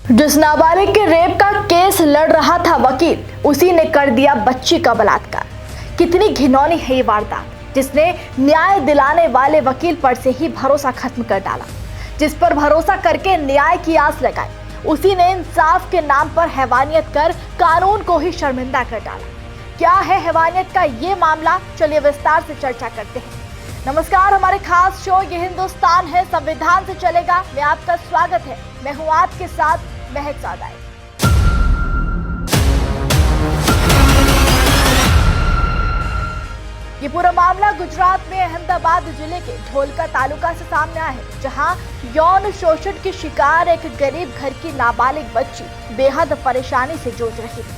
जिस नाबालिग के रेप का केस लड़ रहा था वकील, उसी ने कर दिया बच्ची का बलात्कार। कितनी घिनौनी है ये वारदात, जिसने न्याय दिलाने वाले वकील पर से ही भरोसा खत्म कर डाला। जिस पर भरोसा करके न्याय की आस लगाई, उसी ने इंसाफ के नाम पर हैवानियत कर कानून को ही शर्मिंदा कर डाला। क्या है हैवानियत का ये मामला, चलिए विस्तार से चर्चा करते हैं। नमस्कार, हमारे खास शो ये हिंदुस्तान है, संविधान से चलेगा में आपका स्वागत है। मैं हूं आपके साथ महक सादाई। ये पूरा मामला गुजरात में अहमदाबाद जिले के ढोलका तालुका से सामने आया है, जहां यौन शोषण की शिकार एक गरीब घर की नाबालिग बच्ची बेहद परेशानी से जूझ रही थी।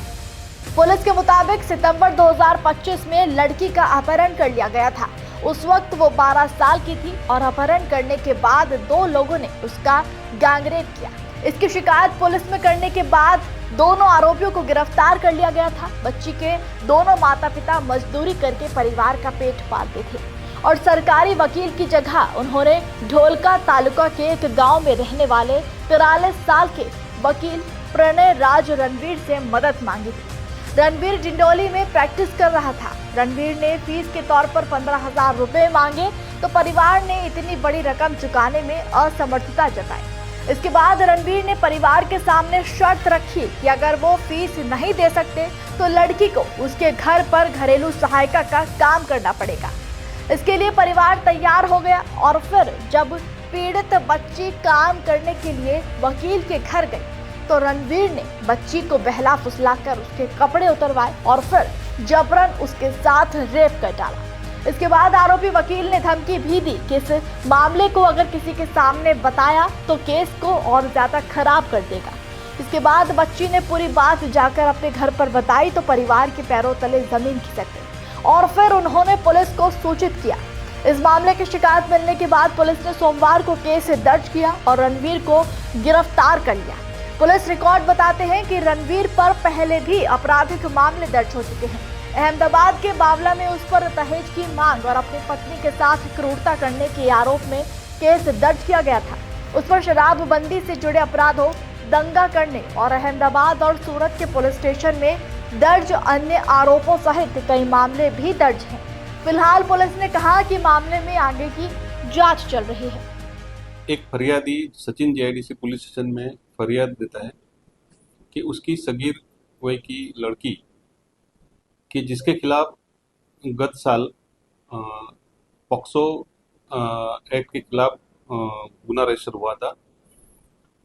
पुलिस के मुताबिक सितंबर 2025 में लड़की का अपहरण कर लिया गया था। उस वक्त वो 12 साल की थी और अपहरण करने के बाद 2 लोगों ने उसका गैंगरेप किया। इसकी शिकायत पुलिस में करने के बाद दोनों आरोपियों को गिरफ्तार कर लिया गया था। बच्ची के दोनों माता पिता मजदूरी करके परिवार का पेट पालते थे और सरकारी वकील की जगह उन्होंने ढोलका तालुका के एक गांव में रहने वाले 43 साल के वकील प्रणय राज रणवीर से मदद मांगी थी। रणवीर डिंडोली में प्रैक्टिस कर रहा था। रणवीर ने फीस के तौर पर 15,000 रुपए मांगे तो परिवार ने इतनी बड़ी रकम चुकाने में असमर्थता जताई। इसके बाद रणवीर ने परिवार के सामने शर्त रखी कि अगर वो फीस नहीं दे सकते तो लड़की को उसके घर पर घरेलू सहायिका का काम करना पड़ेगा। इसके लिए परिवार तैयार हो गया और फिर जब पीड़ित बच्ची काम करने के लिए वकील के घर गई तो रणवीर ने बच्ची को बहला फुसलाकर उसके कपड़े उतरवाए और फिर जबरन उसके साथ रेप कर डाला। इसके बाद आरोपी वकील ने धमकी भी दी कि इस मामले को अगर किसी के सामने बताया तो केस को और ज्यादा खराब कर देगा। इसके बाद बच्ची ने पूरी बात जाकर अपने घर पर बताई तो परिवार के पैरों तले जमीन खिसक गई और फिर उन्होंने पुलिस को सूचित किया। इस मामले की शिकायत मिलने के बाद पुलिस ने सोमवार को केस दर्ज किया और रणवीर को गिरफ्तार कर लिया। पुलिस रिकॉर्ड बताते हैं कि रणवीर पर पहले भी आपराधिक मामले दर्ज हो चुके हैं। अहमदाबाद के बावला में उस पर दहेज की मांग और अपनी पत्नी के साथ क्रूरता करने के आरोप में केस दर्ज किया गया था। उस पर शराबबंदी से जुड़े अपराधों, दंगा करने और अहमदाबाद और सूरत के पुलिस स्टेशन में दर्ज अन्य आरोपों सहित कई मामले भी दर्ज हैं। फिलहाल पुलिस ने कहा कि मामले में आगे की जांच चल रही है। एक फरियादी सचिन जेआईडीसी पुलिस स्टेशन में फरियाद देता है कि उसकी सगीर वय की लड़की कि जिसके खिलाफ गत साल पॉक्सो एक्ट के खिलाफ गुना रजिस्टर हुआ था,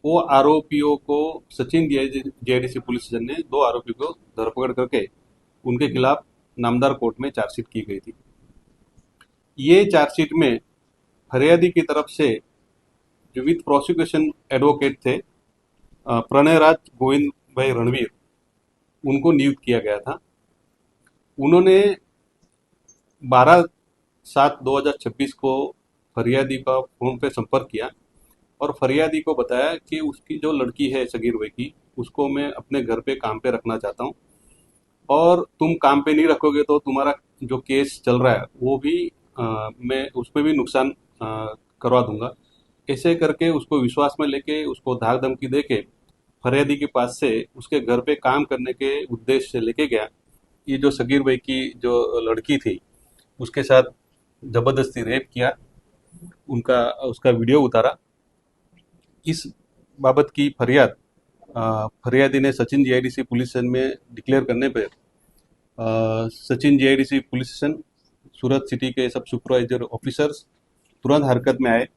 वो आरोपियों को सचिन जेआईडीसी पुलिस स्टेशन ने 2 आरोपियों को धरपकड़ करके उनके खिलाफ नामदार कोर्ट में चार्जशीट की गई थी। ये चार्जशीट में फरियादी की तरफ से जो विद प्रोसिक्यूशन एडवोकेट थे प्रणय राज गोविंद भाई रणवीर, उनको नियुक्त किया गया था। उन्होंने 12/7/2026 को फरियादी का फोन पे संपर्क किया और फरियादी को बताया कि उसकी जो लड़की है सगीर वय की, उसको मैं अपने घर पे काम पे रखना चाहता हूँ और तुम काम पे नहीं रखोगे तो तुम्हारा जो केस चल रहा है वो भी मैं उसमें भी नुकसान करवा दूंगा। ऐसे करके उसको विश्वास में लेके उसको धाक धमकी दे के फरियादी के पास से उसके घर पे काम करने के उद्देश्य से लेके गया। ये जो सगीर वय की जो लड़की थी उसके साथ जबरदस्ती रेप किया, उसका वीडियो उतारा। इस बाबत की फरियाद फरियादी ने सचिन जेआईडीसी पुलिस स्टेशन में डिक्लेयर करने पर सचिन जेआईडीसी पुलिस स्टेशन सूरत सिटी के सब सुपरवाइजर ऑफिसर्स तुरंत हरकत में आए।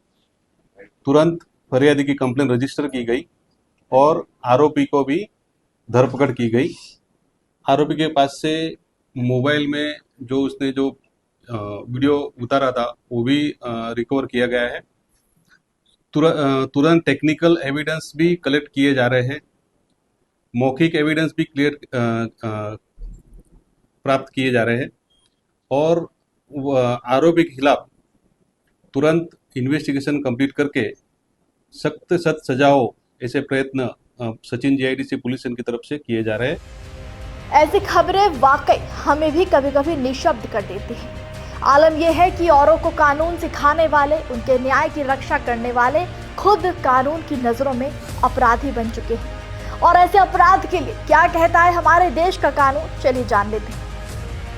तुरंत फरियादी की कंप्लेन रजिस्टर की गई और आरोपी को भी धरपकड़ की गई। आरोपी के पास से मोबाइल में जो उसने जो वीडियो उतारा था वो भी रिकवर किया गया है। तुरंत टेक्निकल एविडेंस भी कलेक्ट किए जा रहे हैं, मौखिक एविडेंस भी प्राप्त किए जा रहे हैं और आरोपी के खिलाफ तुरंत इन्वेस्टिगेशन कंप्लीट करके सख्त सजा हो ऐसे प्रयत्न सचिन जेआईडीसी पुलिस की तरफ से किए जा रहे हैं। ऐसी खबरें वाकई हमें भी कभी कभी निशब्द कर देती हैं। आलम यह है कि औरों को कानून सिखाने वाले, उनके न्याय की रक्षा करने वाले खुद कानून की नजरों में अपराधी बन चुके हैं। और ऐसे अपराध के लिए क्या कहता है हमारे देश का कानून, चलिए जान लेते हैं।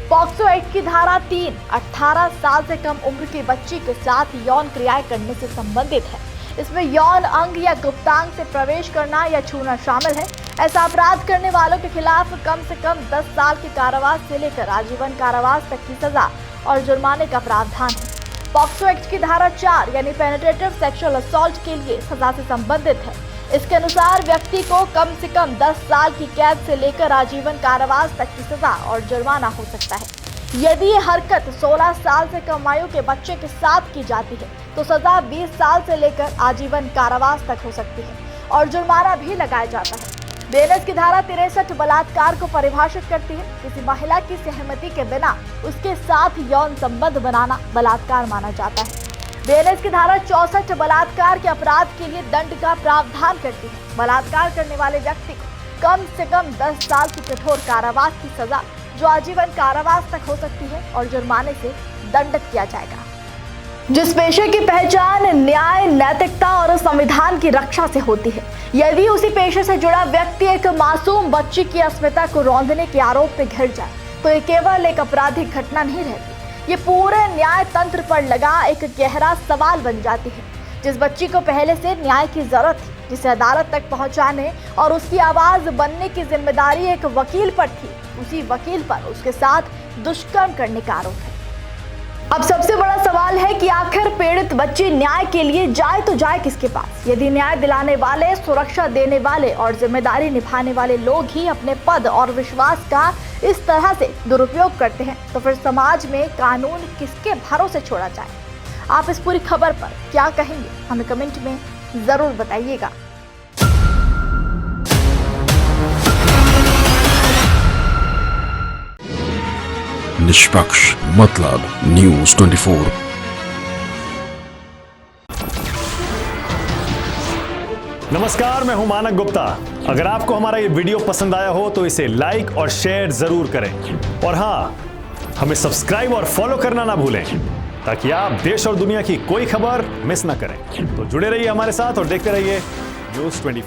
पॉक्सो एक्ट की धारा 3 18 साल से कम उम्र की बच्ची के साथ यौन क्रियाएं करने से संबंधित है। इसमें यौन अंग या गुप्तांग से प्रवेश करना या छूना शामिल है। ऐसा अपराध करने वालों के खिलाफ कम से कम 10 साल के कारावास से लेकर आजीवन कारावास तक की सजा और जुर्माने का प्रावधान है। पॉक्सो एक्ट की धारा 4 यानी पेनिट्रेटिव सेक्सुअल असॉल्ट के लिए सजा से संबंधित है। इसके अनुसार व्यक्ति को कम से कम 10 साल की कैद से लेकर आजीवन कारावास तक की सजा और जुर्माना हो सकता है। यदि ये हरकत 16 साल से कम आयु के बच्चे के साथ की जाती है तो सजा 20 साल से लेकर आजीवन कारावास तक हो सकती है और जुर्माना भी लगाया जाता है। बीएनएस की धारा 63 बलात्कार को परिभाषित करती है। किसी महिला की सहमति के बिना उसके साथ यौन संबंध बनाना बलात्कार माना जाता है। बीएनएस की धारा 64 बलात्कार के अपराध के लिए दंड का प्रावधान करती है। बलात्कार करने वाले व्यक्ति को कम से कम 10 साल की कठोर कारावास की सजा जो आजीवन कारावास तक हो सकती है और जुर्माने से दंडित किया जाएगा। जिस पेशे की पहचान न्याय, नैतिकता और संविधान की रक्षा से होती है, यदि उसी पेशे से जुड़ा व्यक्ति एक मासूम बच्ची की अस्मिता को रौंदने के आरोप में घिर जाए तो ये केवल एक आपराधिक घटना नहीं रहती, ये पूरे न्याय तंत्र पर लगा एक गहरा सवाल बन जाती है। जिस बच्ची को पहले से न्याय की जरूरत थी, जिसे अदालत तक पहुंचाने और उसकी आवाज बनने की जिम्मेदारी एक वकील पर थी, उसी वकील पर उसके साथ दुष्कर्म करने का आरोप है। अब सबसे बड़ा सवाल है कि आखिर पीड़ित बच्ची न्याय के लिए जाए तो जाए किसके पास? यदि न्याय दिलाने वाले, सुरक्षा देने वाले और जिम्मेदारी निभाने वाले लोग ही अपने पद और विश्वास का इस तरह से दुरुपयोग करते हैं तो फिर समाज में कानून किसके भरोसे छोड़ा जाए? आप इस पूरी खबर पर क्या कहेंगे, हमें कमेंट में जरूर बताइएगा। निष्पक्ष मतलब न्यूज़ 24। नमस्कार, मैं हूं मानक गुप्ता। अगर आपको हमारा ये वीडियो पसंद आया हो तो इसे लाइक और शेयर जरूर करें और हाँ, हमें सब्सक्राइब और फॉलो करना ना भूलें ताकि आप देश और दुनिया की कोई खबर मिस ना करें। तो जुड़े रहिए हमारे साथ और देखते रहिए न्यूज़ 24।